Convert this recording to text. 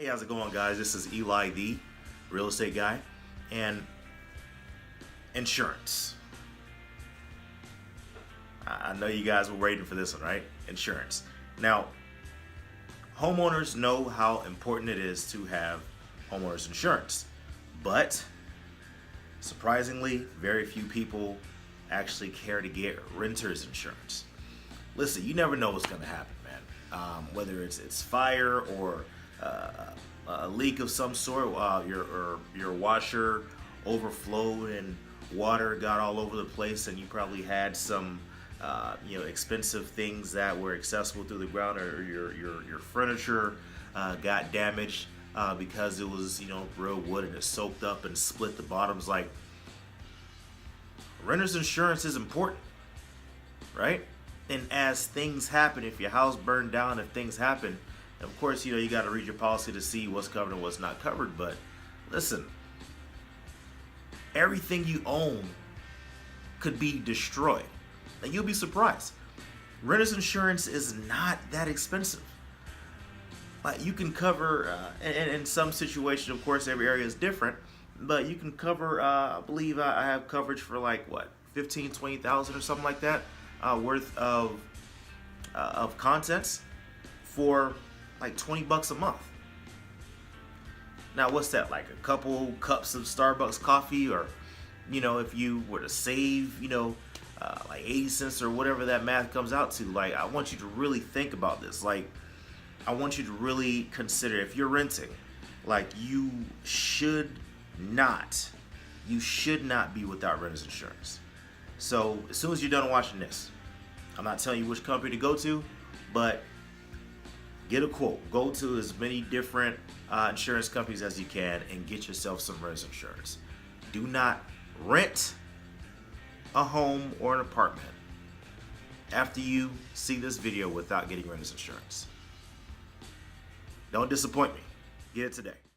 how's it going, guys? This is Eli, the real estate guy, and insurance. I know you guys were waiting for this one, right? Insurance. Now, homeowners know how important it is to have homeowners insurance, but surprisingly, very few people actually care to get renters insurance. Listen, you never know what's going to happen, man. Whether it's fire or a leak of some sort, your washer overflowed and water got all over the place, and you probably had some expensive things that were accessible through the ground, or your furniture got damaged because it was real wood and it soaked up and split the bottoms. Like, renter's insurance is important, right? And as things happen, if your house burned down, if things happen, of course, you got to read your policy to see what's covered and what's not covered. But listen, everything you own could be destroyed. And you'll be surprised. Renter's insurance is not that expensive. You can cover, in some situations, of course, every area is different, but you can cover, I believe I have coverage for like, what, 15, 20,000 or something like that worth of contents for like $20 a month. Now, what's that, like a couple cups of Starbucks coffee? Or, if you were to save, like 80 cents or whatever that math comes out to. Like, I want you to really think about this. Like, I want you to really consider, if you're renting, like, you should not be without renter's insurance. So as soon as you're done watching this, I'm not telling you which company to go to, but get a quote. Go to as many different insurance companies as you can and get yourself some renter's insurance. Do not rent a home or an apartment after you see this video without getting renter's insurance. Don't disappoint me. Get it today.